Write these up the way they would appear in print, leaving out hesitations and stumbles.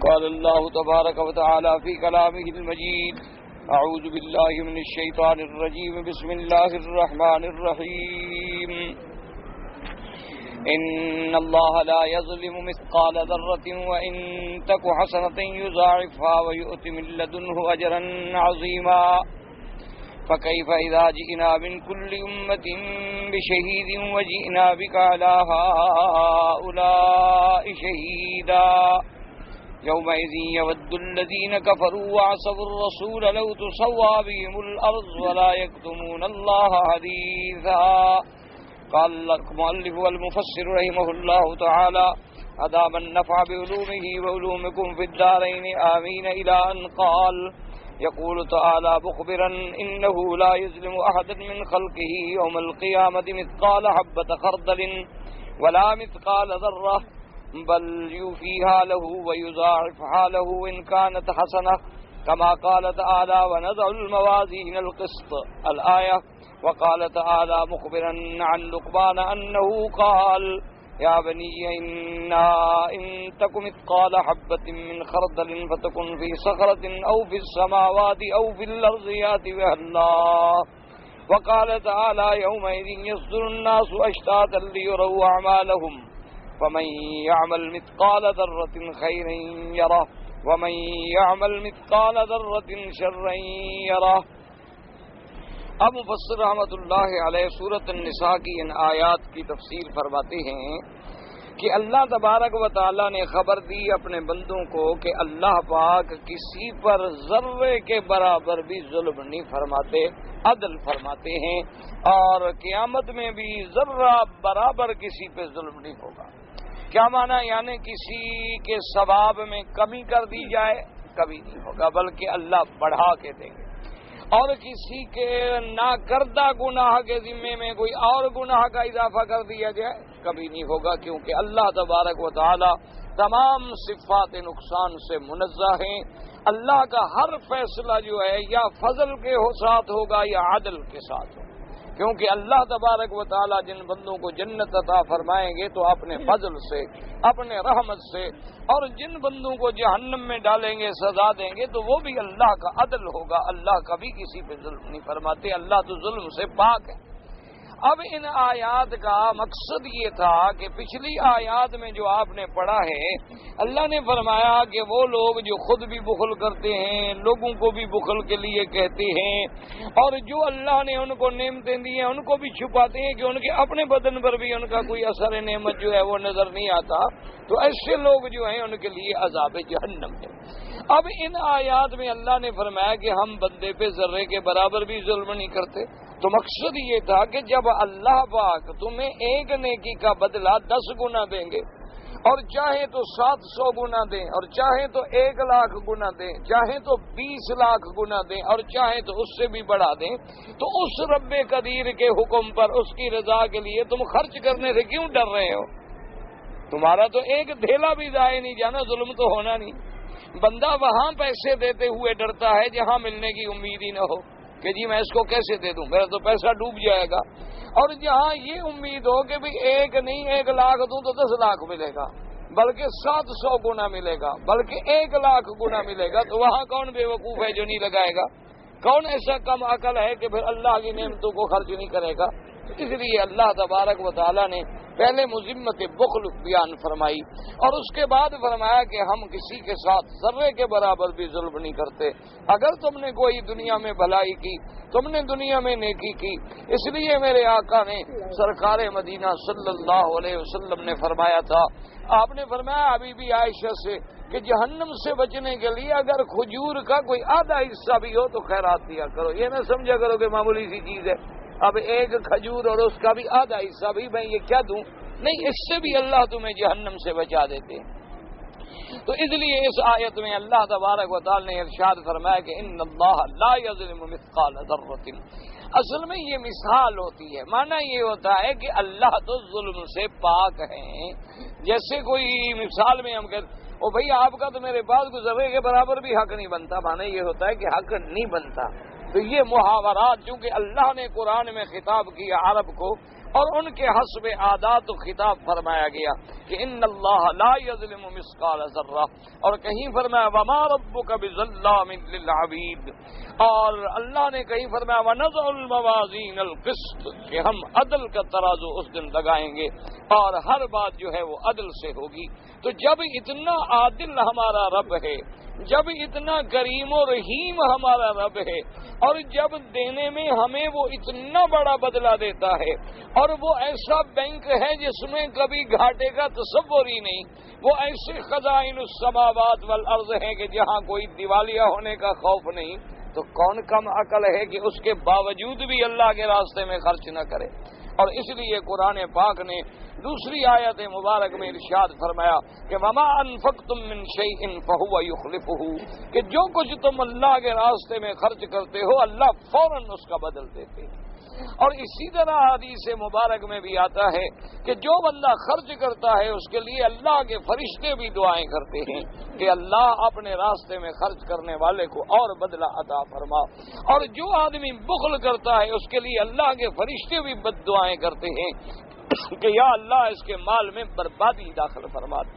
قال الله تبارك وتعالى في كلامه المجيد: أعوذ بالله من الشيطان الرجيم. بسم الله الرحمن الرحيم. إن الله لا يظلم مثقال ذرة وإن تك حسنة يضاعفها ويؤت من لدنه أجرا عظيما. فكيف إذا جئنا من كل أمة بشهيد وجئنا بك على هؤلاء شهيدا. يومئذ يود الذين كفروا وعصوا الرسول لو تسوى بهم الأرض ولا يكتمون الله حديثا. قال المؤلف والمفسر رحمه الله تعالى: أدام النفع بعلومه وعلومكم في الدارين آمين. إلى أن قال: يقول تعالى مخبرا: إنه لا يظلم أحدا من خلقه يوم القيامة مثقال حبة خردل ولا مثقال ذرة بل يوفيها له ويضاعفها له إن كانت حسنة، كما قال تعالى: ونضع الموازين القسط. الآية. وقال تعالى مخبرا عن لقمان أنه قال: يا بني إنها إن تك مثقال حبة من خردل فتكن في صخرة أو في السماوات أو في الأرض يأت بها الله. وقال تعالى: يومئذ يصدر الناس أشتاتا ليروا أعمالهم فمن يعمل مثقال ذرة خيرا يره ومن يعمل مثقال ذرة شرا يره. اب مفسر رحمۃ اللہ علیہ سورۃ النساء کی ان آیات کی تفسیر فرماتے ہیں کہ اللہ تبارک و تعالی نے خبر دی اپنے بندوں کو کہ اللہ پاک کسی پر ذرے کے برابر بھی ظلم نہیں فرماتے، عدل فرماتے ہیں، اور قیامت میں بھی ذرہ برابر کسی پہ ظلم نہیں ہوگا۔ کیا معنی؟ یعنی کسی کے ثواب میں کمی کر دی جائے، کبھی نہیں ہوگا، بلکہ اللہ بڑھا کے دیں گے۔ اور کسی کے نہ کردہ گناہ کے ذمے میں کوئی اور گناہ کا اضافہ کر دیا جائے، کبھی نہیں ہوگا، کیونکہ اللہ تبارک و تعالی تمام صفات نقصان سے منزہ ہیں۔ اللہ کا ہر فیصلہ جو ہے یا فضل کے ساتھ ہوگا یا عدل کے ساتھ ہوگا، کیونکہ اللہ تبارک و تعالی جن بندوں کو جنت عطا فرمائیں گے تو اپنے فضل سے، اپنے رحمت سے، اور جن بندوں کو جہنم میں ڈالیں گے، سزا دیں گے، تو وہ بھی اللہ کا عدل ہوگا۔ اللہ کبھی کسی پہ ظلم نہیں فرماتے، اللہ تو ظلم سے پاک ہے۔ اب ان آیات کا مقصد یہ تھا کہ پچھلی آیات میں جو آپ نے پڑھا ہے، اللہ نے فرمایا کہ وہ لوگ جو خود بھی بخل کرتے ہیں، لوگوں کو بھی بخل کے لیے کہتے ہیں، اور جو اللہ نے ان کو نعمتیں دی ہیں ان کو بھی چھپاتے ہیں کہ ان کے اپنے بدن پر بھی ان کا کوئی اثر نعمت جو ہے وہ نظر نہیں آتا، تو ایسے لوگ جو ہیں ان کے لیے عذاب جہنم ہے۔ اب ان آیات میں اللہ نے فرمایا کہ ہم بندے پہ ذرے کے برابر بھی ظلم نہیں کرتے، تو مقصد یہ تھا کہ جب اللہ پاک تمہیں ایک نیکی کا بدلہ 10 گنا دیں گے، اور چاہے تو 700 گنا دیں، اور چاہے تو 1,00,000 گنا دیں، چاہے تو 20 لاکھ گنا دیں، اور چاہے تو اس سے بھی بڑھا دیں، تو اس رب قدیر کے حکم پر، اس کی رضا کے لیے تم خرچ کرنے سے کیوں ڈر رہے ہو؟ تمہارا تو ایک دھیلا بھی ضائع نہیں جانا، ظلم تو ہونا نہیں۔ بندہ وہاں پیسے دیتے ہوئے ڈرتا ہے جہاں ملنے کی امید ہی نہ ہو کہ جی میں اس کو کیسے دے دوں، میرا تو پیسہ ڈوب جائے گا، اور جہاں یہ امید ہو کہ بھی 1 نہیں 1,00,000 دوں تو 10 لاکھ ملے گا، بلکہ 700 گنا ملے گا، بلکہ 1,00,000 گنا ملے گا، تو وہاں کون بے وقوف ہے جو نہیں لگائے گا؟ کون ایسا کم عقل ہے کہ پھر اللہ کی نعمتوں کو خرچ نہیں کرے گا؟ اس لیے اللہ تبارک و تعالی نے پہلے مذمت بخل بیان فرمائی، اور اس کے بعد فرمایا کہ ہم کسی کے ساتھ ذرے کے برابر بھی ظلم نہیں کرتے۔ اگر تم نے کوئی دنیا میں بھلائی کی، تم نے دنیا میں نیکی کی، اس لیے میرے آقا نے سرکار مدینہ صلی اللہ علیہ وسلم نے فرمایا تھا، آپ نے فرمایا ابھی بھی عائشہ سے کہ جہنم سے بچنے کے لیے اگر کھجور کا کوئی آدھا حصہ بھی ہو تو خیرات دیا کرو، یہ نہ سمجھا کرو کہ معمولی سی چیز ہے، اب 1 کھجور اور اس کا بھی آدھا حصہ بھی میں یہ کیا دوں؟ نہیں، اس سے بھی اللہ تمہیں جہنم سے بچا دیتے ہیں۔ تو اس لیے اس آیت میں اللہ تبارک و تعالی نے ارشاد فرمایا کہ ان اللہ لا یظلم مثقال ذرۃ۔ اصل میں یہ مثال ہوتی ہے، معنی یہ ہوتا ہے کہ اللہ تو ظلم سے پاک ہیں۔ جیسے کوئی مثال میں ہم کہتے او بھائی آپ کا تو میرے پاس کوئی ذرے کے برابر بھی حق نہیں بنتا، معنی یہ ہوتا ہے کہ حق نہیں بنتا۔ تو یہ محاورات چونکہ اللہ نے قرآن میں خطاب کیا عرب کو، اور ان کے حسب عادات و خطاب فرمایا گیا کہ ان اللہ لا یظلم مثقال ذرہ، اور کہیں فرمایا وما ربک بظلام للعبید، اور اللہ نے کہیں فرمایا ونضع الموازین القسط، کہ ہم عدل کا ترازو اس دن لگائیں گے اور ہر بات جو ہے وہ عدل سے ہوگی۔ تو جب اتنا عادل ہمارا رب ہے، جب اتنا کریم و رحیم ہمارا رب ہے، اور جب دینے میں ہمیں وہ اتنا بڑا بدلہ دیتا ہے، اور وہ ایسا بینک ہے جس میں کبھی گھاٹے کا تصور ہی نہیں، وہ ایسے خزائن السماوات والارض ہیں کہ جہاں کوئی دیوالیہ ہونے کا خوف نہیں، تو کون کم عقل ہے کہ اس کے باوجود بھی اللہ کے راستے میں خرچ نہ کرے۔ اور اس لیے قرآن پاک نے دوسری آیت مبارک میں ارشاد فرمایا کہ وما انفقتم من شیء فهو یخلفہ، کہ جو کچھ تم اللہ کے راستے میں خرچ کرتے ہو اللہ فوراً اس کا بدل دیتے ہیں۔ اور اسی طرح حدیث مبارک میں بھی آتا ہے کہ جو بندہ خرچ کرتا ہے اس کے لیے اللہ کے فرشتے بھی دعائیں کرتے ہیں کہ اللہ اپنے راستے میں خرچ کرنے والے کو اور بدلہ عطا فرما، اور جو آدمی بخل کرتا ہے اس کے لیے اللہ کے فرشتے بھی بد دعائیں کرتے ہیں کہ یا اللہ اس کے مال میں بربادی داخل فرما دے۔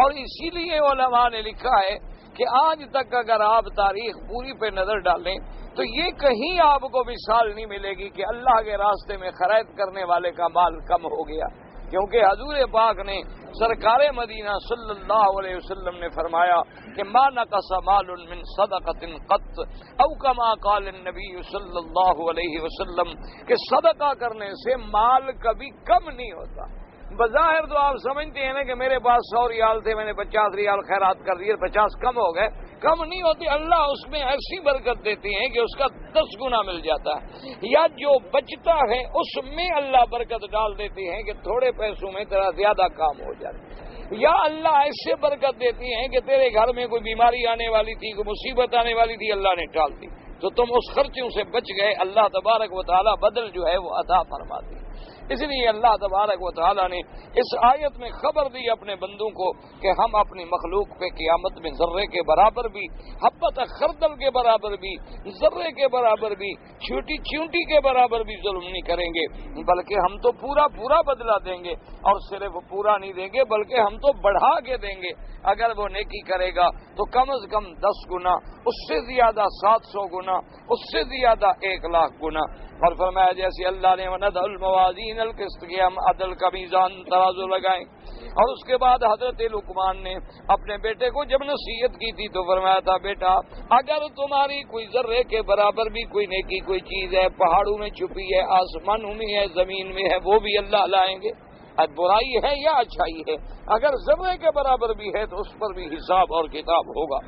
اور اسی لیے علماء نے لکھا ہے کہ آج تک اگر آپ تاریخ پوری پہ نظر ڈالیں تو یہ کہیں آپ کو مثال نہیں ملے گی کہ اللہ کے راستے میں خرید کرنے والے کا مال کم ہو گیا، کیونکہ حضور پاک نے سرکار مدینہ صلی اللہ علیہ وسلم نے فرمایا کہ ما نقص مال من صدقۃ قط، او کما قال النبی صلی اللہ علیہ وسلم، کہ صدقہ کرنے سے مال کبھی کم نہیں ہوتا۔ بظاہر تو آپ سمجھتے ہیں نا کہ میرے پاس 100 ریال تھے، میں نے 50 ریال خیرات کر دیے، 50 کم ہو گئے، کم نہیں ہوتی، اللہ اس میں ایسی برکت دیتی ہے کہ اس کا 10 گنا مل جاتا ہے، یا جو بچتا ہے اس میں اللہ برکت ڈال دیتی ہے کہ تھوڑے پیسوں میں تیرا زیادہ کام ہو جاتا ہے، یا اللہ ایسے برکت دیتی ہے کہ تیرے گھر میں کوئی بیماری آنے والی تھی، کوئی مصیبت آنے والی تھی، اللہ نے ٹال دی تو تم اس خرچوں سے بچ گئے، اللہ تبارک و تعالی بدل جو ہے وہ عطا فرماتی ہے۔ اس لیے اللہ تبارک و تعالی نے اس آیت میں خبر دی اپنے بندوں کو کہ ہم اپنی مخلوق پہ قیامت میں ذرے کے برابر بھی، حبۃ خردل کے برابر بھی، ذرے کے برابر بھی، چھوٹی چونٹی کے برابر بھی ظلم نہیں کریں گے، بلکہ ہم تو پورا بدلہ دیں گے، اور صرف پورا نہیں دیں گے بلکہ ہم تو بڑھا کے دیں گے۔ اگر وہ نیکی کرے گا تو کم از کم 10 گنا، اس سے زیادہ 700 گنا، اس سے زیادہ 1,00,000 گنا۔ اور فرمایا جیسے اللہ نے وَنَضَعُ الْمَوَازِينَ الْقِسْطَ، کہ ہم عدل کا میزان ترازو لگائیں۔ اور اس کے بعد حضرت لقمان نے اپنے بیٹے کو جب نصیحت کی تھی تو فرمایا تھا بیٹا اگر تمہاری کوئی ذرے کے برابر بھی کوئی نیکی کوئی چیز ہے، پہاڑوں میں چھپی ہے، آسمانوں میں ہے، زمین میں ہے، وہ بھی اللہ لائیں گے۔ اب برائی ہے یا اچھائی ہے، اگر ذرے کے برابر بھی ہے تو اس پر بھی حساب اور کتاب ہوگا۔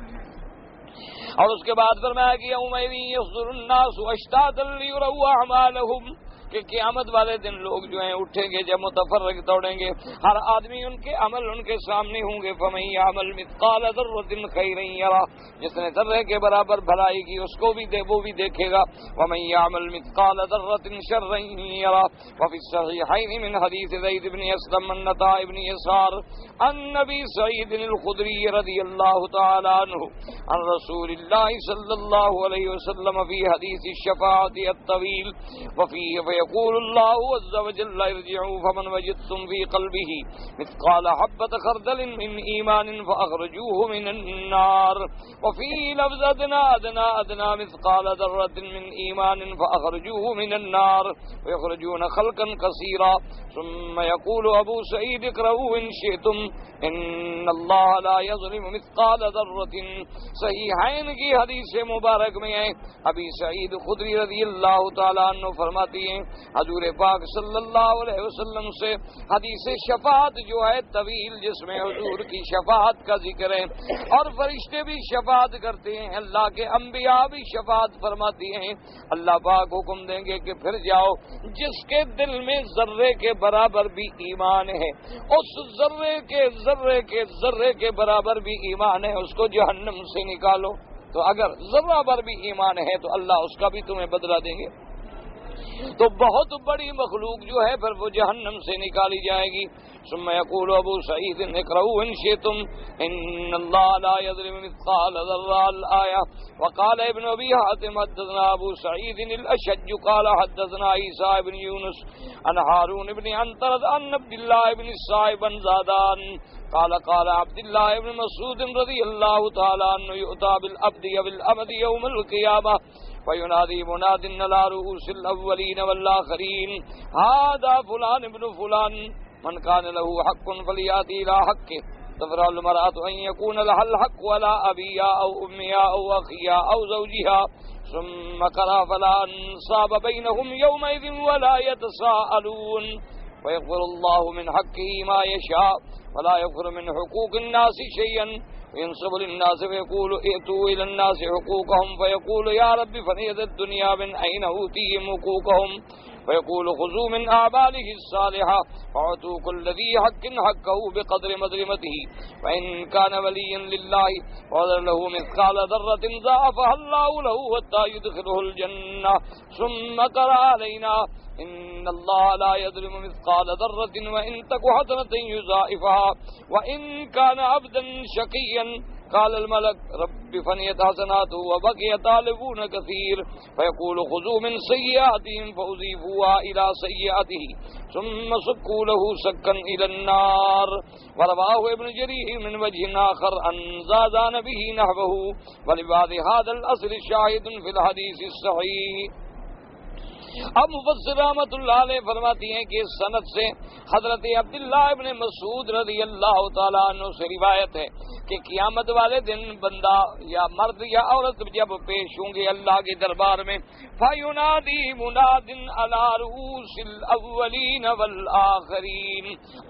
اور اس کے بعد فرمایا کہ یوم یحضر الناس اشتاتا لیروا اعمالهم، کہ قیامت والے دن لوگ جو ہیں اٹھیں گے جب متفرق دوڑیں گے، ہر آدمی ان کے عمل ان کے سامنے ہوں گے۔ فمن یعمل مثقال ذرۃ خیرا یرہ، جس نے ذرے کے برابر بھلائی کی اس کو بھی وہ بھی دیکھے گا۔ ومن یعمل مثقال ذرۃ شرا یرہ۔ وفی الصحیحین من حدیث زید بن اسلم عن عطاء بن یسار عن نبی سعید الخدری رضی اللہ تعالی عنہ عن رسول اللہ صلی اللہ علیہ وسلم فی حدیث الشفاعۃ الطویل وفی يقول الله عز وجل ارجعوا فمن وجدتم في قلبه مثقال حبة خردل من إيمان فأخرجوه من النار، وفي لفظ أدنى مثقال ذرة من إيمان فأخرجوه من النار، ويخرجون خلقا كثيرا، ثم يقول أبو سعيد اقرأوا إن شئتم إن الله لا يظلم مثقال ذرة۔ صحیحین کی حدیث مبارک میں ہے، ابی سعید خدری رضی اللہ تعالیٰ عنہ فرماتی ہیں حضور پاک صلی اللہ علیہ وسلم سے حدیث شفاعت جو ہے طویل، جس میں حضور کی شفاعت کا ذکر ہے، اور فرشتے بھی شفاعت کرتے ہیں، اللہ کے انبیاء بھی شفاعت فرماتی ہیں۔ اللہ پاک حکم دیں گے کہ پھر جاؤ جس کے دل میں ذرے کے برابر بھی ایمان ہے، اس ذرے کے برابر بھی ایمان ہے، اس کو جہنم سے نکالو۔ تو اگر ذرہ بھر بھی ایمان ہے تو اللہ اس کا بھی تمہیں بدلہ دیں گے۔ تو بہت بڑی مخلوق جو ہے پھر وہ جہنم سے نکالی جائے گی. ثم يقول ابو سعید اقرؤوا ان شئتم ان اللہ لا يظلم مثقال ذرة الآیہ. وقال ابن ابی حاتم حدثنا ابو سعید الاشج قال حدثنا عیسیٰ بن یونس عن ہارون بن عنترة عن عبد اللہ بن الصائب بن زادان قال قال عبد اللہ بن مسعود رضی اللہ تعالی عنہ یؤتى بالعبد وبالأمة یوم القیامہ فینادی مناد علی رؤوس الاولین والآخرین هذا فلان ابن فلان من كان له حق فليأتي إلى حقه. تفرع المرأة أن يكون لها الحق ولا أبيها أو أمها أو أخيها أو زوجها ثم قرأ فلا أنصاب بينهم يومئذ ولا يتساءلون ويغفر الله من حقه ما يشاء ولا يغفر من حقوق الناس شيئا وينصب للناس فيقول ائتوا إلى الناس حقوقهم فيقول يا رب فنيت الدنيا من أين أوتيهم حقوقهم فيقول خذوا من أعماله الصالحة فاعطوا كل ذي حق حقه بقدر مظلمته وإن كان وليا لله وذر له مثقال ذرة ضاعفها الله له حتى يدخله الجنة. ثم قرأ علينا إن الله لا يظلم مثقال ذرة وإن تك حسنة يضاعفها وإن كان عبدا شقيا قال الملك رب فنيت حسناته وبقي طالبون كثير فيقول خذوا من سيئاتهم فأضيفوها إلى سيئاته ثم سكوا له سكا إلى النار. ورواه ابن جرير من وجه آخر عن زادان به نحوه ولبعض هذا الأصل شاهد في الحديث الصحيح. اب مفسر رحمۃ اللہ علیہ فرماتی ہیں کہ اس سند سے حضرت عبداللہ ابن مسعود رضی اللہ تعالیٰ عنہ سے روایت ہے کہ قیامت والے دن بندہ یا مرد یا عورت جب پیش ہوں گے اللہ کے دربار میں فَيُنَادِي مُنَادٍ عَلَى رُؤُوسِ الْأَوَّلِينَ وَالْآخِرِينَ.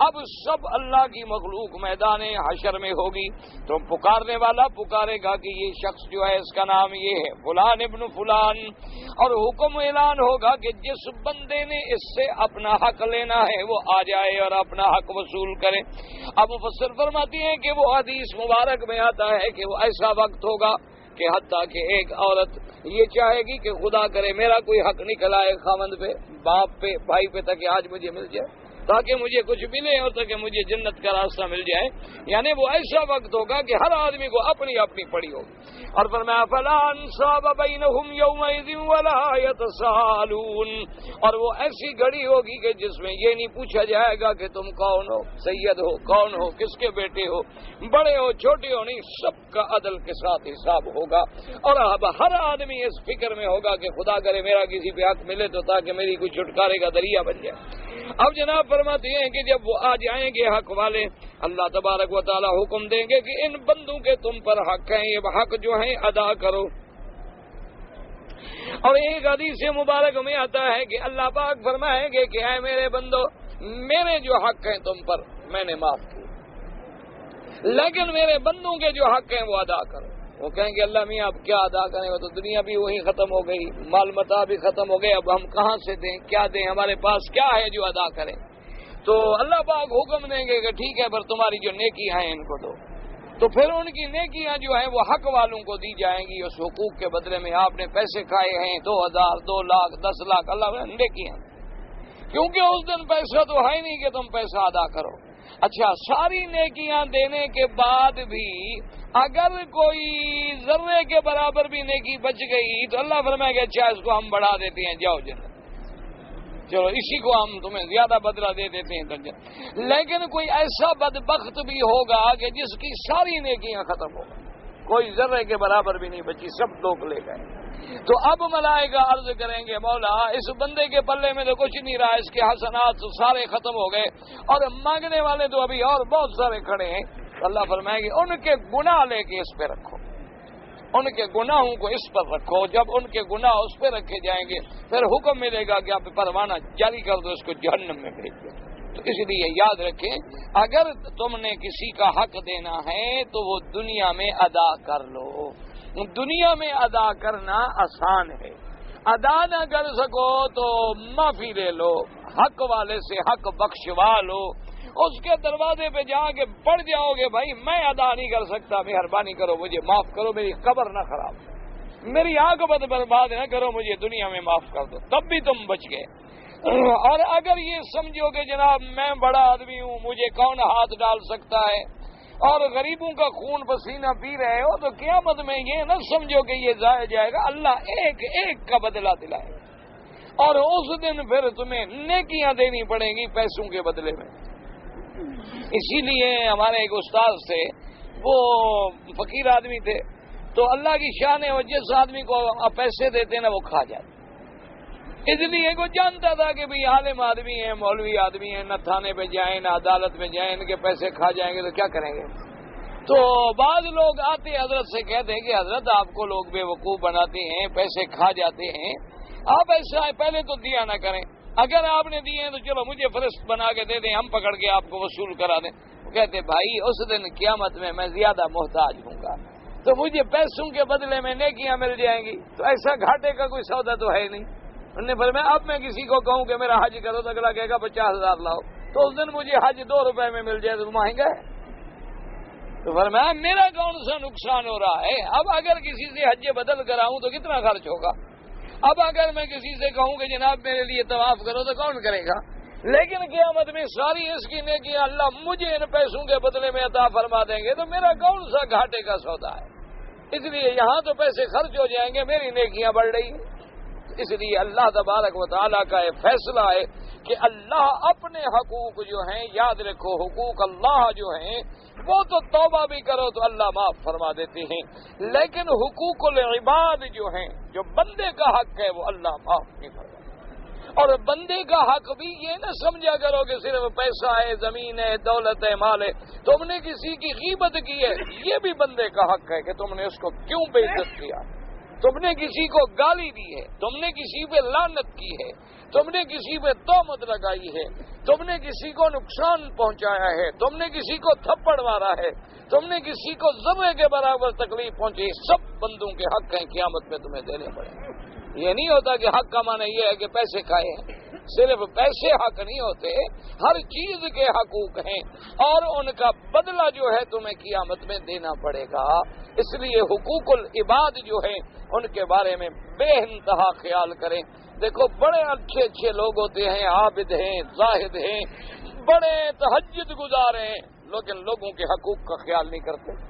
اب سب اللہ کی مخلوق میدان حشر میں ہوگی تو پکارنے والا پکارے گا کہ یہ شخص جو ہے اس کا نام یہ ہے فلان ابن فلان، اور حکم اعلان ہوگا کہ جس بندے نے اس سے اپنا حق لینا ہے وہ آ جائے اور اپنا حق وصول کرے. اب مفسر فرماتی ہیں کہ وہ حدیث مبارک میں آتا ہے کہ وہ ایسا وقت ہوگا کہ حتیٰ کہ ایک عورت یہ چاہے گی کہ خدا کرے میرا کوئی حق نکل آئے خاوند پہ، باپ پہ، بھائی پہ، تاکہ آج مجھے مل جائے، تاکہ مجھے کچھ ملے اور تاکہ مجھے جنت کا راستہ مل جائے. یعنی وہ ایسا وقت ہوگا کہ ہر آدمی کو اپنی اپنی پڑی ہوگی. اور فرمایا فَلَا أَنْصَابَ بَيْنَهُمْ يَوْمَئِذٍ وَلَا يَتَسَاءَلُونَ. اور وہ ایسی گھڑی ہوگی کہ جس میں یہ نہیں پوچھا جائے گا کہ تم کون ہو، سید ہو، کون ہو، کس کے بیٹے ہو، بڑے ہو چھوٹے ہو، نہیں، سب کا عدل کے ساتھ حساب ہوگا. اور اب ہر آدمی اس فکر میں ہوگا کہ خدا کرے میرا کسی پہ حق ملے تو تاکہ میری کوئی چھٹکارے کا ذریعہ بن جائے. اب جناب فرماتے ہیں کہ جب وہ آ جائیں گے حق والے، اللہ تبارک و تعالی حکم دیں گے کہ ان بندوں کے تم پر حق ہیں، یہ حق جو ہیں ادا کرو. اور ایک حدیث مبارک میں آتا ہے کہ اللہ پاک فرمائیں گے کہ اے میرے بندو، میرے جو حق ہیں تم پر میں نے معاف کیے، لیکن میرے بندوں کے جو حق ہیں وہ ادا کرو. وہ کہیں گے اللہ میاں اب کیا ادا کریں، وہ تو دنیا بھی وہی ختم ہو گئی، مال متاع بھی ختم ہو گئے، اب ہم کہاں سے دیں، کیا دیں، ہمارے پاس کیا ہے جو ادا کریں. تو اللہ پاک حکم دیں گے کہ ٹھیک ہے پر تمہاری جو نیکیاں ہیں ان کو دو. تو پھر ان کی نیکیاں جو ہیں وہ حق والوں کو دی جائیں گی. اس حقوق کے بدلے میں آپ نے پیسے کھائے ہیں 2000 2 لاکھ 10 لاکھ، اللہ نیکیاں، کیونکہ اس دن پیسہ تو ہے نہیں کہ تم پیسہ ادا کرو. اچھا، ساری نیکیاں دینے کے بعد بھی اگر کوئی ذرے کے برابر بھی نیکی بچ گئی تو اللہ فرمائے گا اچھا اس کو ہم بڑھا دیتے ہیں، جاؤ جنت، چلو اسی کو ہم تمہیں زیادہ بدلہ دے دیتے ہیں جنت. لیکن کوئی ایسا بدبخت بھی ہوگا کہ جس کی ساری نیکیاں ختم ہو گئی، کوئی ذرے کے برابر بھی نہیں بچی، سب لوگ لے گئے. تو اب ملائکہ عرض کریں گے مولا اس بندے کے پلے میں تو کچھ نہیں رہا، اس کے حسنات سارے ختم ہو گئے اور مانگنے والے تو ابھی اور بہت سارے کھڑے ہیں. اللہ فرمائے گے ان کے گناہ لے کے اس پہ رکھو، ان کے گناہوں کو اس پر رکھو. جب ان کے گناہ اس پہ رکھے جائیں گے پھر حکم ملے گا کہ آپ پروانہ جاری کر دو، اس کو جہنم میں بھیج دو. تو اس لیے یاد رکھیں اگر تم نے کسی کا حق دینا ہے تو وہ دنیا میں ادا کر لو. دنیا میں ادا کرنا آسان ہے، ادا نہ کر سکو تو معافی لے لو، حق والے سے حق بخشوا لو، اس کے دروازے پہ جا کے پڑ جاؤ گے بھائی میں ادا نہیں کر سکتا، مہربانی کرو مجھے معاف کرو، میری قبر نہ خراب. میری عاقبت برباد نہ کرو، مجھے دنیا میں معاف کر دو، تب بھی تم بچ گئے۔ اور اگر یہ سمجھو کہ جناب میں بڑا آدمی ہوں، مجھے کون ہاتھ ڈال سکتا ہے، اور غریبوں کا خون پسینہ پی رہے ہو، تو قیامت میں یہ نہ سمجھو کہ یہ ضائع جائے گا، اللہ ایک ایک کا بدلہ دلائے گا، اور اس دن پھر تمہیں نیکیاں دینی پڑیں گی پیسوں کے بدلے میں۔ اسی لیے ہمارے ایک استاد تھے، وہ فقیر آدمی تھے، تو اللہ کی شان ہے وہ جس آدمی کو پیسے دیتے نا وہ کھا جاتے، اس لیے وہ جانتا تھا کہ بھئی عالم آدمی ہیں، مولوی آدمی ہیں، نہ تھانے پہ جائیں نہ عدالت میں جائیں، ان کے پیسے کھا جائیں گے تو کیا کریں گے۔ تو بعض لوگ آتے حضرت سے کہتے ہیں کہ حضرت آپ کو لوگ بے وقوف بناتے ہیں، پیسے کھا جاتے ہیں، آپ ایسا پہلے تو دیا نہ کریں، اگر آپ نے دیے ہیں تو چلو مجھے فرشت بنا کے دے دیں، ہم پکڑ کے آپ کو وصول کرا دیں۔ وہ کہتے بھائی اس دن قیامت میں زیادہ محتاج ہوں گا، تو مجھے پیسوں کے بدلے میں نیکیاں مل جائیں گی، تو ایسا گھاٹے کا کوئی سودا تو ہے نہیں۔ انہوں نے فرمایا اب میں کسی کو کہوں کہ میرا حج کرو تو اگلا کہے گا 50,000 لاؤ، تو اس دن مجھے حج 2 روپے میں مل جائے تو مہنگا ہے۔ تو فرمایا میرا کون سا نقصان ہو رہا ہے، اب اگر کسی سے حج بدل کراؤں تو کتنا خرچ ہوگا، اب اگر میں کسی سے کہوں کہ جناب میرے لیے طواف کرو تو کون کرے گا، لیکن قیامت میں ساری اس کی نیکیاں اللہ مجھے ان پیسوں کے بدلے میں عطا فرما دیں گے، تو میرا کون سا گھاٹے کا سودا ہے۔ اس لیے یہاں تو پیسے خرچ ہو جائیں گے، میری نیکیاں بڑھ رہی ہیں۔ اس لیے اللہ تبارک و تعالیٰ کا یہ فیصلہ ہے کہ اللہ اپنے حقوق جو ہیں، یاد رکھو حقوق اللہ جو ہیں وہ تو توبہ بھی کرو تو اللہ معاف فرما دیتے ہیں، لیکن حقوق العباد جو ہیں، جو بندے کا حق ہے وہ اللہ معاف نہیں فرماتا۔ اور بندے کا حق بھی یہ نہ سمجھا کرو کہ صرف پیسہ ہے، زمین ہے، دولت ہے، مال ہے، تم نے کسی کی غیبت کی ہے، یہ بھی بندے کا حق ہے کہ تم نے اس کو کیوں بے عزت کیا، تم نے کسی کو گالی دی ہے، تم نے کسی پہ لعنت کی ہے، تم نے کسی پہ تہمت لگائی ہے، تم نے کسی کو نقصان پہنچایا ہے، تم نے کسی کو تھپڑ مارا ہے، تم نے کسی کو ذرے کے برابر تکلیف پہنچی، سب بندوں کے حق ہیں، قیامت میں تمہیں دینے پڑیں گے۔ یہ نہیں ہوتا کہ حق کا معنی یہ ہے کہ پیسے کھائے ہیں، صرف پیسے حق نہیں ہوتے، ہر چیز کے حقوق ہیں، اور ان کا بدلہ جو ہے تمہیں قیامت میں دینا پڑے گا۔ اس لیے حقوق العباد جو ہیں ان کے بارے میں بے انتہا خیال کریں۔ دیکھو بڑے اچھے اچھے لوگ ہوتے ہیں، عابد ہیں، زاہد ہیں، بڑے تہجد گزار ہیں، لیکن لوگوں کے حقوق کا خیال نہیں کرتے۔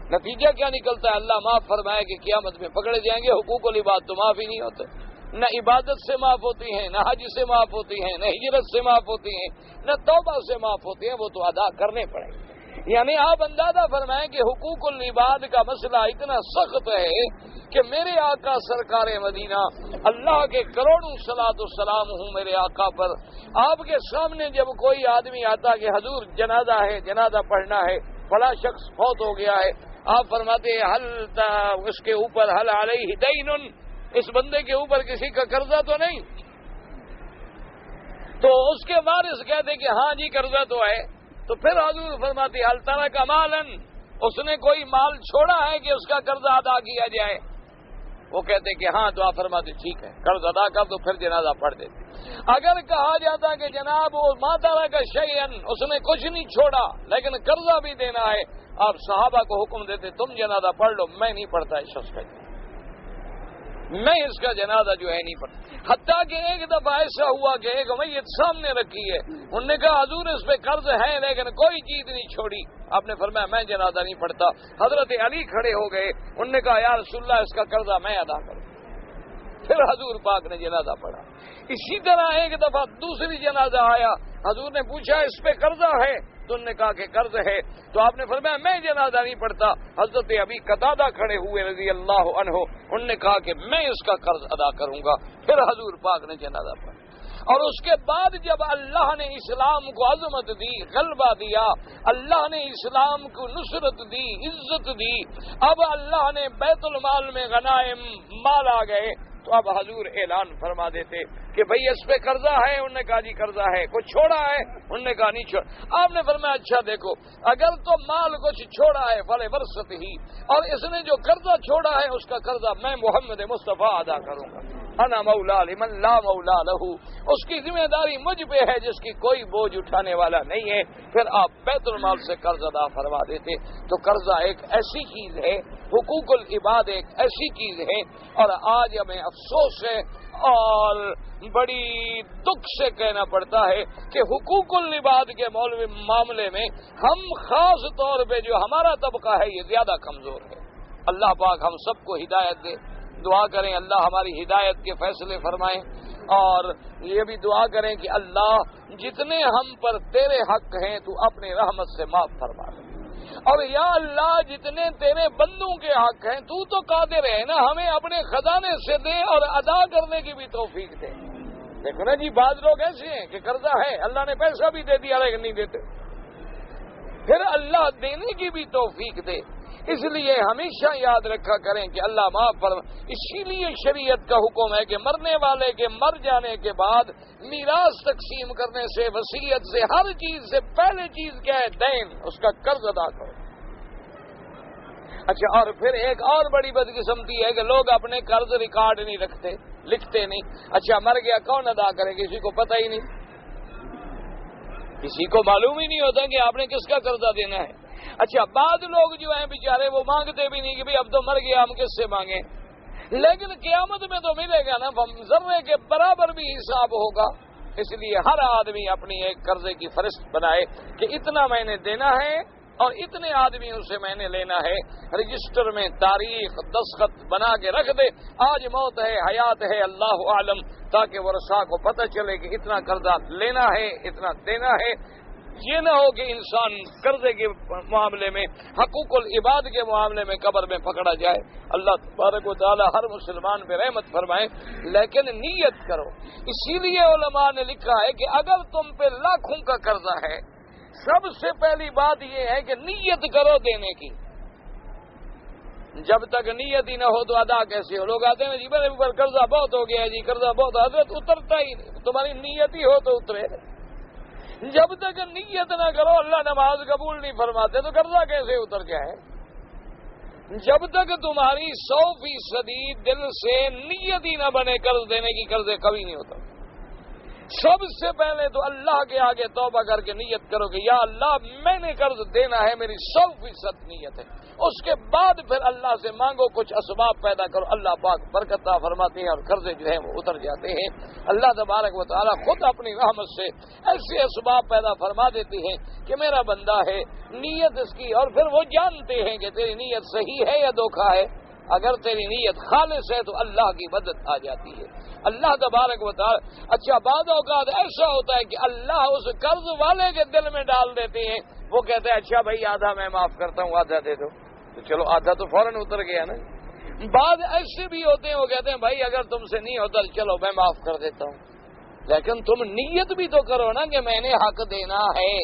نتیجہ کیا نکلتا ہے؟ اللہ معاف فرمائے کہ قیامت میں پکڑے جائیں گے، حقوق العباد تو معاف ہی نہیں ہوتے، نہ عبادت سے معاف ہوتی ہیں، نہ حج سے معاف ہوتی ہیں، نہ ہجرت سے معاف ہوتی ہیں، نہ توبہ سے معاف ہوتی ہیں، وہ تو ادا کرنے پڑیں گے۔ یعنی آپ اندازہ فرمائیں کہ حقوق العباد کا مسئلہ اتنا سخت ہے کہ میرے آقا سرکار مدینہ، اللہ کے کروڑوں صلاۃ والسلام ہوں میرے آقا پر، آپ کے سامنے جب کوئی آدمی آتا کہ حضور جنازہ ہے، جنازہ پڑھنا ہے، فلاں شخص فوت ہو گیا ہے، آپ فرماتے ہیں اس کے اوپر حل علیہ دین، اس بندے کے اوپر کسی کا قرضہ تو نہیں؟ تو اس کے وارث کہتے کہ ہاں جی قرضہ تو ہے، تو پھر حضور فرماتے حل ترک مالا، اس نے کوئی مال چھوڑا ہے کہ اس کا قرضہ ادا کیا جائے؟ وہ کہتے کہ ہاں، تو آپ فرماتے ٹھیک ہے قرض ادا کر دو، پھر جنازہ پڑھ دیتے۔ اگر کہا جاتا کہ جناب وہ ما ترک شیئا، اس نے کچھ نہیں چھوڑا لیکن قرضہ بھی دینا ہے، آپ صحابہ کو حکم دیتے تم جنازہ پڑھ لو، میں نہیں پڑھتا اس شخص کا، میں اس کا جنازہ جو ہے نہیں پڑھتا۔ حتیٰ کہ ایک دفعہ ایسا ہوا کہ ایک میت سامنے رکھی ہے، انہوں نے کہا حضور اس پہ قرض ہے لیکن کوئی چیز نہیں چھوڑی، آپ نے فرمایا میں جنازہ نہیں پڑھتا۔ حضرت علی کھڑے ہو گئے، انہوں نے کہا یا رسول اللہ اس کا قرضہ میں ادا کروں، پھر حضور پاک نے جنازہ پڑھا۔ اسی طرح ایک دفعہ دوسری جنازہ آیا، حضور نے پوچھا اس پہ قرضہ ہے؟ تو انہوں نے کہا کہ قرض ہے، تو آپ نے فرمایا میں جنازہ نہیں پڑھتا۔ حضرت ابی قتادہ کھڑے ہوئے رضی اللہ عنہ، انہوں نے کہا کہ میں اس کا قرض ادا کروں گا، پھر حضور پاک نے جنازہ پڑھا۔ اور اس کے بعد جب اللہ نے اسلام کو عظمت دی، غلبہ دیا، اللہ نے اسلام کو نصرت دی، عزت دی، اب اللہ نے بیت المال میں غنائم مال آ گئے، تو اب حضور اعلان فرما دیتے کہ بھئی اس پہ قرضہ ہے؟ انہوں نے کہا جی قرضہ ہے۔ کچھ چھوڑا ہے؟ انہوں نے کہا نہیں چھوڑا۔ آپ نے فرمایا اچھا دیکھو اگر تو مال کچھ چھوڑا ہے فلے ورثت ہی، اور اس نے جو قرضہ چھوڑا ہے اس کا قرضہ میں محمد مصطفیٰ ادا کروں گا۔ انا مولا لمن لا مولا لہ، اس کی ذمہ داری مجھ پہ ہے جس کی کوئی بوجھ اٹھانے والا نہیں ہے۔ پھر آپ بیت المال سے قرض ادا فرما دیتے۔ تو قرضہ ایک ایسی چیز ہے، حقوق العباد ایک ایسی چیز ہے، اور آج ہمیں افسوس ہے اور بڑی دکھ سے کہنا پڑتا ہے کہ حقوق العباد کے معاملے میں ہم خاص طور پہ جو ہمارا طبقہ ہے یہ زیادہ کمزور ہے۔ اللہ پاک ہم سب کو ہدایت دے۔ دعا کریں اللہ ہماری ہدایت کے فیصلے فرمائیں، اور یہ بھی دعا کریں کہ اللہ جتنے ہم پر تیرے حق ہیں تو اپنی رحمت سے معاف فرما دے، اور یا اللہ جتنے تیرے بندوں کے حق ہیں تو قادر ہے نا، ہمیں اپنے خزانے سے دے اور ادا کرنے کی بھی توفیق دے۔ دیکھو نا جی، بعض لوگ ایسے ہیں کہ قرضہ ہے، اللہ نے پیسہ بھی دے دیا لیکن نہیں دیتے، پھر اللہ دینے کی بھی توفیق دے۔ اس لیے ہمیشہ یاد رکھا کریں کہ اللہ معاف فرما۔ اسی لیے شریعت کا حکم ہے کہ مرنے والے کے مر جانے کے بعد میراث تقسیم کرنے سے، وصیت سے، ہر چیز سے پہلے چیز کیا ہے؟ دین، اس کا قرض ادا کرو۔ اچھا، اور پھر ایک اور بڑی بدقسمتی ہے کہ لوگ اپنے قرض ریکارڈ نہیں رکھتے، لکھتے نہیں۔ اچھا، مر گیا کون ادا کرے؟ کسی کو پتہ ہی نہیں، کسی کو معلوم ہی نہیں ہوتا کہ آپ نے کس کا قرضہ دینا ہے۔ اچھا، بعض لوگ جو ہیں بیچارے وہ مانگتے بھی نہیں کہ بھئی اب تو مر گیا، ہم کس سے مانگیں؟ لیکن قیامت میں تو ملے گا نا، ذرے کے برابر بھی حساب ہوگا۔ اس لیے ہر آدمی اپنی ایک قرضے کی فہرست بنائے کہ اتنا میں نے دینا ہے اور اتنے آدمیوں سے میں نے لینا ہے، رجسٹر میں تاریخ دستخط بنا کے رکھ دے، آج موت ہے حیات ہے اللہ عالم، تاکہ ورثاء کو پتہ چلے کہ اتنا قرضہ لینا ہے، اتنا دینا ہے۔ یہ نہ ہو کہ انسان قرضے کے معاملے میں، حقوق العباد کے معاملے میں قبر میں پکڑا جائے۔ اللہ تبارک و تعالی ہر مسلمان پہ رحمت فرمائے، لیکن نیت کرو۔ اسی لیے علماء نے لکھا ہے کہ اگر تم پہ لاکھوں کا قرضہ ہے، سب سے پہلی بات یہ ہے کہ نیت کرو دینے کی۔ جب تک نیت ہی نہ ہو تو ادا کیسے ہو؟ لوگ آتے ہیں جی میرے اوپر قرضہ بہت ہو گیا جی، قرضہ بہت، حضرت اترتا ہی نہیں، تمہاری نیت ہی ہو تو اترے۔ جب تک نیت نہ کرو اللہ نماز قبول نہیں فرماتے تو قرضہ کیسے اتر جائے؟ جب تک تمہاری 100% دل سے نیت ہی نہ بنے قرض دینے کی، قرضے کبھی نہیں ہوتا۔ سب سے پہلے تو اللہ کے آگے توبہ کر کے نیت کرو کہ یا اللہ میں نے قرض دینا ہے، میری 100% نیت ہے۔ اس کے بعد پھر اللہ سے مانگو، کچھ اسباب پیدا کرو، اللہ پاک برکت عطا فرماتے ہیں اور قرضے جو ہیں وہ اتر جاتے ہیں۔ اللہ تبارک و تعالی خود اپنی رحمت سے ایسے اسباب پیدا فرما دیتے ہیں کہ میرا بندہ ہے، نیت اس کی، اور پھر وہ جانتے ہیں کہ تیری نیت صحیح ہے یا دھوکہ ہے۔ اگر تیری نیت خالص ہے تو اللہ کی مدد آ جاتی ہے، اللہ تبارک و تعالی۔ اچھا، بعض اوقات ایسا ہوتا ہے کہ اللہ اس قرض والے کے دل میں ڈال دیتے ہیں، وہ کہتے ہیں اچھا بھائی آدھا میں معاف کرتا ہوں، آدھا دے دو، تو چلو آدھا تو فوراً اتر گیا نا۔ بعض ایسے بھی ہوتے ہیں وہ کہتے ہیں بھائی اگر تم سے نہیں ہوتا چلو میں معاف کر دیتا ہوں، لیکن تم نیت بھی تو کرو نا کہ میں نے حق دینا ہے۔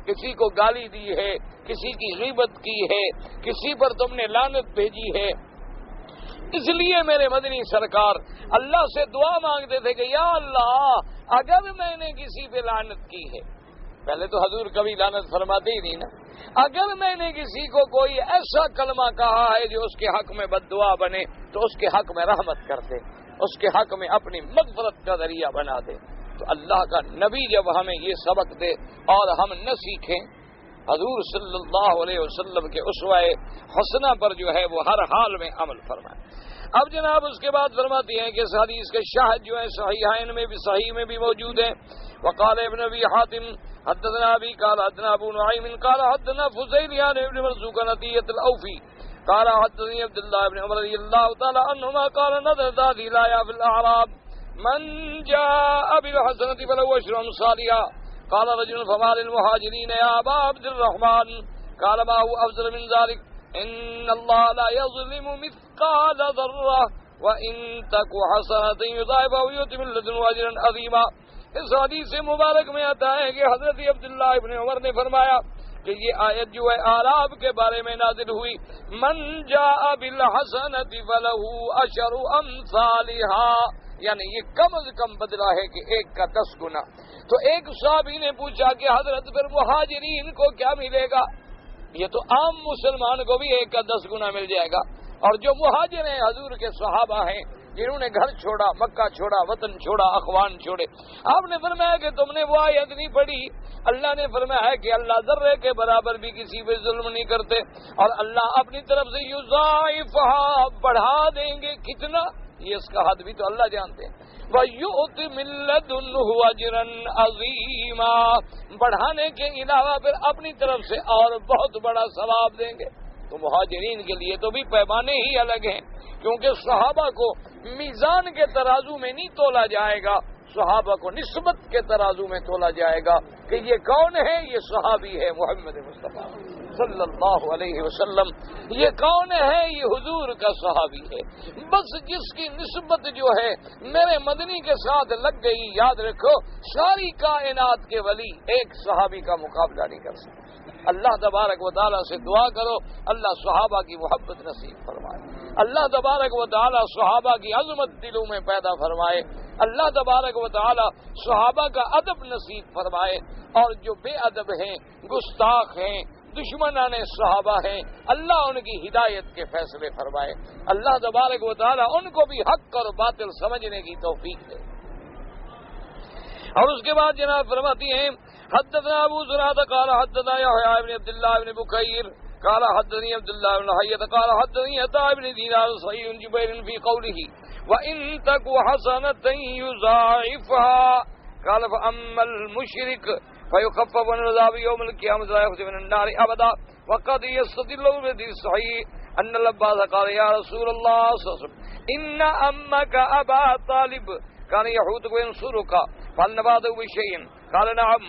کسی کو گالی دی ہے، کسی کی غیبت کی ہے، کسی پر تم نے لعنت بھیجی ہے۔ اس لیے میرے مدنی سرکار اللہ سے دعا مانگتے تھے کہ یا اللہ اگر میں نے کسی پہ لعنت کی ہے، پہلے تو حضور کبھی لعنت فرماتے ہی نہیں نا، اگر میں نے کسی کو کوئی ایسا کلمہ کہا ہے جو اس کے حق میں بد دعا بنے تو اس کے حق میں رحمت کر دے، اس کے حق میں اپنی مغفرت کا ذریعہ بنا دے۔ تو اللہ کا نبی جب ہمیں یہ سبق دے اور ہم نہ سیکھیں، حضور صلی اللہ علیہ وسلم کے اسوہ حسنہ پر جو ہے وہ ہر حال میں عمل فرمائے۔ اب جناب اس کے بعد فرماتی ہیں کہ اس حدیث کے شاہد جو ہیں صحیحین میں بھی، صحیح میں بھی موجود ہیں۔ وقال ابن ابی حاتم حدثنا ابی قال حدثنا ابو نعیم قال حدثنا فضیل یعنی ابن مرزوق عطیۃ الاوفی قال حدثني عبد الله بن عمر رضی اللہ تعالی عنہما قال نزلت هذه الآية في الأعراب من جاء بالحسنة فله عشر أمثالها قال رجل فما للمهاجرين يا أبا عبد الرحمن قال ما هو أفضل من ذلك إن الله لا يظلم مثقال ذرة وإن تك حسنة يضاعفها ويؤتِ من لدنه أجرا عظيما۔ اس حدیث مبارک میں آتا ہے کہ حضرت عبداللہ ابن عمر نے فرمایا کہ یہ آیت جو ہے اعراب کے بارے میں نازل ہوئی، من جاء بالحسنۃ فلہ عشر امثالها، یعنی یہ کم از کم بدلہ ہے کہ ایک کا 10 گنا۔ تو ایک صحابی نے پوچھا کہ حضرت پھر مہاجرین کو کیا ملے گا؟ یہ تو عام مسلمان کو بھی ایک کا 10 گنا مل جائے گا، اور جو مہاجر ہیں حضور کے صحابہ ہیں جنہوں نے گھر چھوڑا، مکہ چھوڑا، وطن چھوڑا، اخوان چھوڑے. آپ نے فرمایا کہ تم نے وہ آیت نہیں پڑھی. اللہ نے فرمایا کہ اللہ ذرے کے برابر بھی کسی پہ ظلم نہیں کرتے، اور اللہ اپنی طرف سے یضاعفھا بڑھا دیں گے. کتنا؟ یہ اس کا حد بھی تو اللہ جانتے ہیں. وَيُؤْتِ مِن لَّدُنْهُ أَجْرًا عَظِيمًا، بڑھانے کے علاوہ پھر اپنی طرف سے اور بہت بڑا ثواب دیں گے. تو مہاجرین کے لیے تو بھی پیمانے ہی الگ ہیں، کیونکہ صحابہ کو میزان کے ترازو میں نہیں تولا جائے گا، صحابہ کو نسبت کے ترازو میں تولا جائے گا کہ یہ کون ہے. یہ صحابی ہے محمد مصطفیٰ صلی اللہ علیہ وسلم. یہ کون ہے؟ یہ حضور کا صحابی ہے. بس جس کی نسبت جو ہے میرے مدنی کے ساتھ لگ گئی، یاد رکھو ساری کائنات کے ولی ایک صحابی کا مقابلہ نہیں کر سکتے. اللہ تبارک و تعالیٰ سے دعا کرو اللہ صحابہ کی محبت نصیب فرمائے، اللہ تبارک و تعالیٰ صحابہ کی عظمت دلوں میں پیدا فرمائے، اللہ تبارک و تعالیٰ صحابہ کا ادب نصیب فرمائے، اور جو بے ادب ہیں، گستاخ ہیں، دشمنان صحابہ ہیں، اللہ ان کی ہدایت کے فیصلے فرمائے. اللہ تبارک و تعالیٰ ان کو بھی حق اور باطل سمجھنے کی توفیق دے. اور اس کے بعد جناب فرماتی ہیں حدثنا ابو زرعہ قال حدثنا يحيى بن عبد الله بن بكير قال حدثني عبد الله بن حية قال حدثني عطاء بن دينار صحيح جبير في قوله وإن تك حسنة يضاعفها قال فأما المشرك فيخفف عن العذاب يوم القيامة لا يخرج من النار أبدا. وقد يستدل بالحديث الصحيح أن العباس قال يا رسول الله صلى الله عليه وسلم إن أمك أبا طالب كان يحوطك وينصرك فهل نباته بشيء قال نعم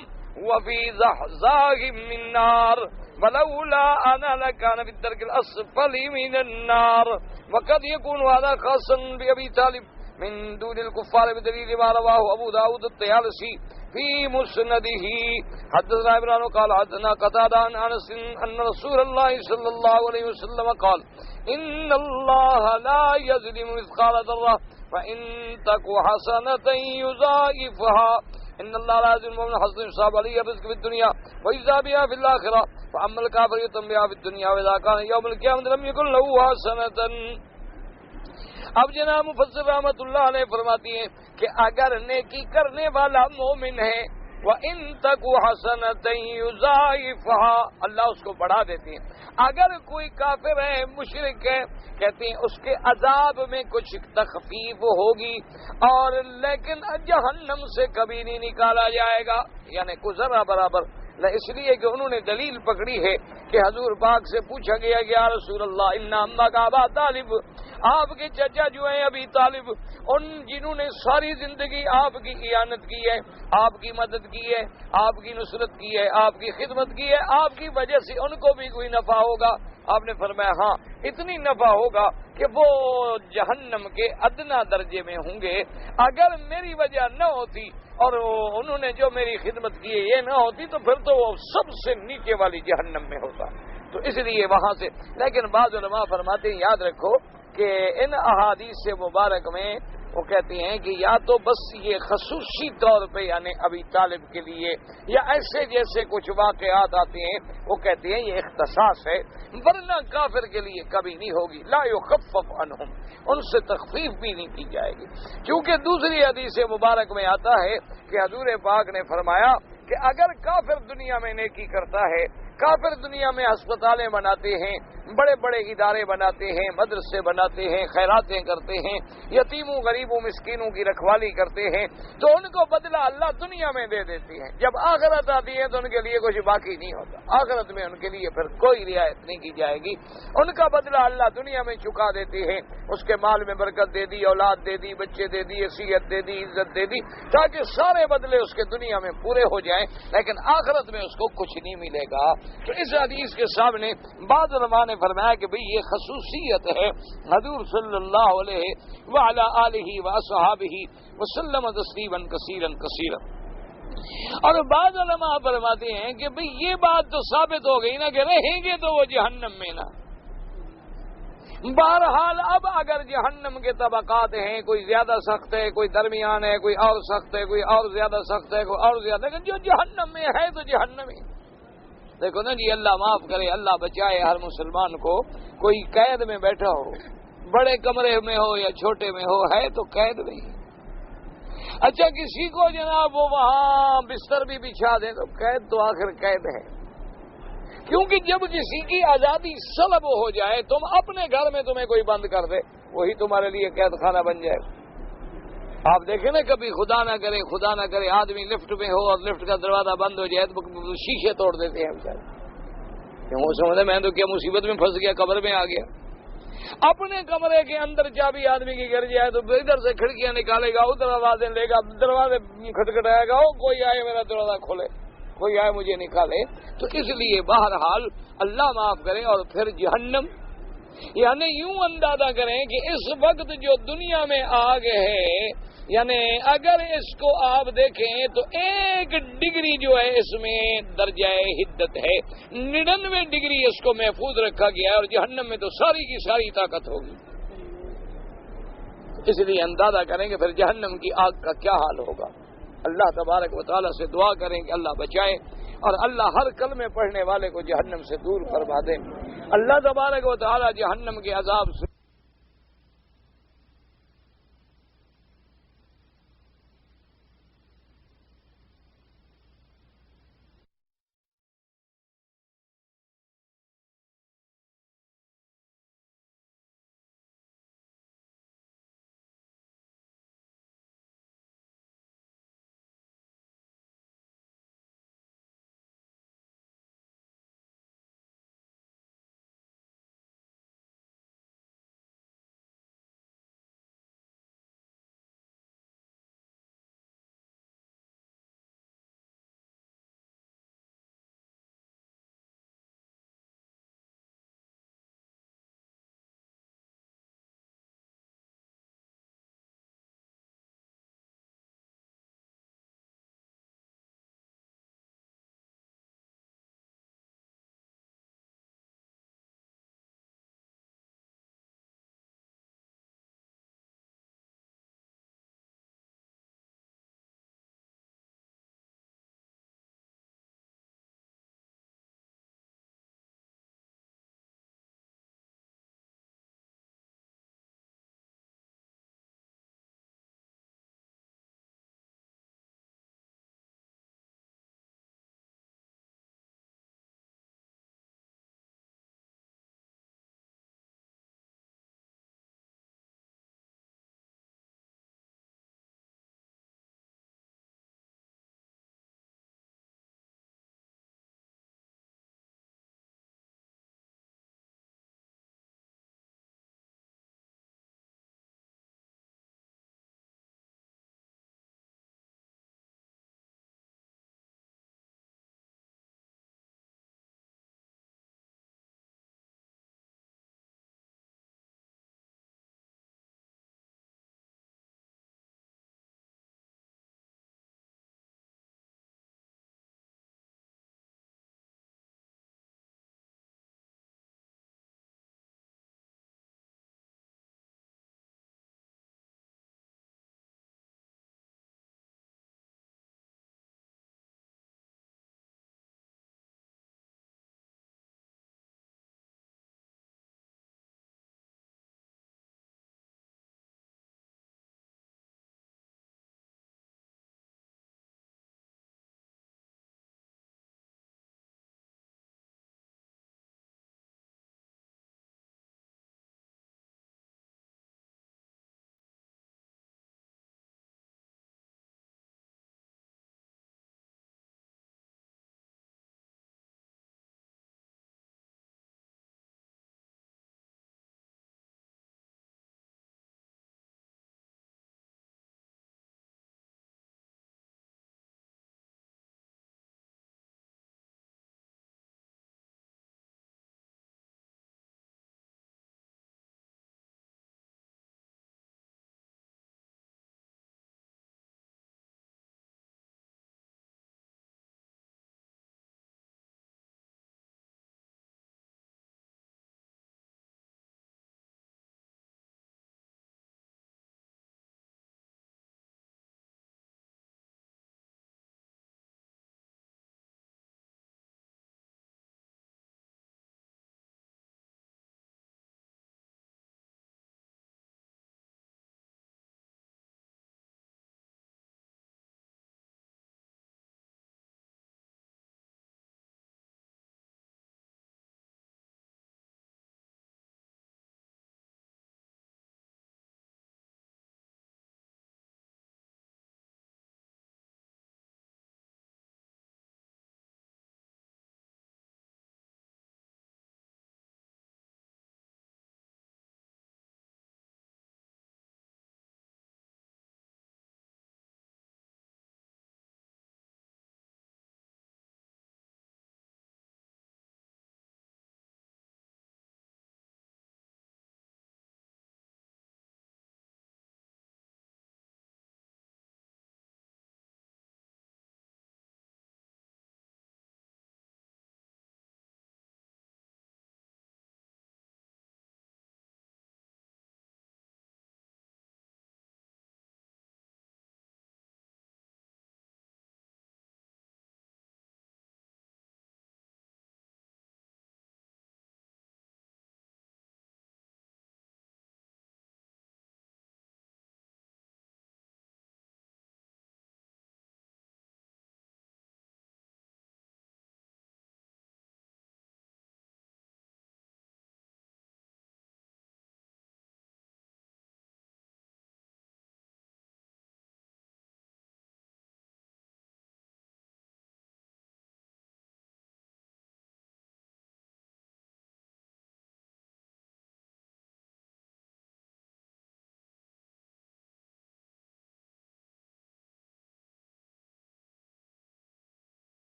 وفي زحزاح من نار ولولا أنا لكان في الدرك الأسفل من النار. وقد يكون هذا خاصا بأبي طالب من دون الكفار بدليل ما رواه أبو داود الطيالسي في مسنده. حدثنا ابراهيم قال حدثنا قتادة عن أنس أن رسول الله صلى الله عليه وسلم قال إن الله لا يظلم مثقال ذرة فإن تك حسنة يضاعفها إن الله لا يظلم من حسن يصاب عليه الرزق في الدنيا ويجزى بها في الآخرة فأما الكافر يتم بها في الدنيا وإذا كان يوم القيامة لم يكن له حسنة. اب جناب مفسر رحمت اللہ علیہ فرماتی ہیں کہ اگر نیکی کرنے والا مومن ہے وَإِن تَكُ حَسَنَةً يُضَاعِفْهَا اللہ اس کو بڑھا دیتے ہیں. اگر کوئی کافر ہے، مشرک ہے، کہتے ہیں اس کے عذاب میں کچھ تخفیف ہوگی اور لیکن جہنم سے کبھی نہیں نکالا جائے گا، یعنی ذرہ برابر. اس لیے کہ انہوں نے دلیل پکڑی ہے کہ حضور پاک سے پوچھا گیا کہ یا رسول اللہ ان امک ابا طالب، آپ کے چچا جو ہیں ابی طالب، ان جنہوں نے ساری زندگی آپ کی اعانت کی ہے، آپ کی مدد کی ہے، آپ کی نصرت کی ہے، آپ کی خدمت کی ہے، آپ کی وجہ سے ان کو بھی کوئی نفع ہوگا. آپ نے فرمایا ہاں اتنی نفع ہوگا کہ وہ جہنم کے ادنا درجے میں ہوں گے. اگر میری وجہ نہ ہوتی اور انہوں نے جو میری خدمت کی ہے یہ نہ ہوتی تو پھر تو وہ سب سے نیچے والی جہنم میں ہوتا. تو اس لیے وہاں سے، لیکن بعض علماء فرماتے ہیں یاد رکھو کہ ان احادیث مبارک میں وہ کہتے ہیں کہ یا تو بس یہ خصوصی طور پہ یعنی ابی طالب کے لیے یا ایسے جیسے کچھ واقعات آتے ہیں وہ کہتے ہیں یہ اختصاص ہے، ورنہ کافر کے لیے کبھی نہیں ہوگی. لا یخفف عنہم، ان سے تخفیف بھی نہیں کی جائے گی. کیونکہ دوسری حدیث مبارک میں آتا ہے کہ حضور پاک نے فرمایا کہ اگر کافر دنیا میں نیکی کرتا ہے، کافر دنیا میں ہسپتالیں بناتے ہیں، بڑے بڑے ادارے بناتے ہیں، مدرسے بناتے ہیں، خیراتیں کرتے ہیں، یتیموں غریبوں مسکینوں کی رکھوالی کرتے ہیں، تو ان کو بدلہ اللہ دنیا میں دے دیتی ہے. جب آخرت آتی ہے تو ان کے لیے کچھ باقی نہیں ہوتا. آخرت میں ان کے لیے پھر کوئی رعایت نہیں کی جائے گی. ان کا بدلہ اللہ دنیا میں چکا دیتے ہیں. اس کے مال میں برکت دے دی، اولاد دے دی، بچے دے دی، حیثیت دے دی، عزت دے دی، تاکہ سارے بدلے اس کے دنیا میں پورے ہو جائیں، لیکن آخرت میں اس کو کچھ نہیں ملے گا. تو اس حدیث کے سامنے بعض علماء نے فرمایا کہ بھئی یہ خصوصیت ہے حضور صلی اللہ علیہ وعلی آلہ وصحابہ وسلم تسلیما کثیرا کثیرا. اور بعض علماء فرماتے ہیں کہ بھئی یہ بات تو ثابت ہو گئی نا کہ رہیں گے تو وہ جہنم میں نا. بہرحال اب اگر جہنم کے طبقات ہیں، کوئی زیادہ سخت ہے، کوئی درمیان ہے، کوئی اور سخت ہے، کوئی اور زیادہ سخت ہے، کوئی اور زیادہ، لیکن جو جہنم میں ہے تو جہنم میں. دیکھو نا جی، اللہ معاف کرے، اللہ بچائے ہر مسلمان کو. کوئی قید میں بیٹھا ہو، بڑے کمرے میں ہو یا چھوٹے میں ہو، ہے تو قید نہیں۔ اچھا کسی کو جناب وہ وہاں بستر بھی بچھا دیں تو قید تو آخر قید ہے، کیونکہ جب کسی کی آزادی سلب ہو جائے، تم اپنے گھر میں تمہیں کوئی بند کر دے، وہی تمہارے لیے قید خانہ بن جائے۔ آپ دیکھیں نا، کبھی خدا نہ کرے آدمی لفٹ میں ہو اور لفٹ کا دروازہ بند ہو جائے تو شیشے توڑ دیتے ہیں بیچارے، کیوں سمجھے میں تو کیا مصیبت میں پھنس گیا، قبر میں آ گیا۔ اپنے کمرے کے اندر چابی آدمی کی گر جائے تو ادھر سے کھڑکیاں نکالے گا، ادھر آوازیں لے گا، دروازے کھٹکھٹائے گا، کوئی آئے میرا دروازہ کھولے، کوئی آئے مجھے نکالے۔ تو اس لیے بہرحال اللہ معاف کرے۔ اور پھر جہنم، یعنی یوں اندازہ کریں کہ اس وقت جو دنیا میں آگ ہے، یعنی اگر اس کو آپ دیکھیں تو 1 ڈگری جو ہے اس میں درجہ حدت ہے، 99 ڈگری اس کو محفوظ رکھا گیا ہے، اور جہنم میں تو ساری کی ساری طاقت ہوگی۔ اس لیے اندازہ کریں کہ پھر جہنم کی آگ کا کیا حال ہوگا۔ اللہ تبارک و تعالیٰ سے دعا کریں کہ اللہ بچائے، اور اللہ ہر کلمے پڑھنے والے کو جہنم سے دور فرما دے۔ اللہ تبارک و تعالیٰ جہنم کے عذاب سے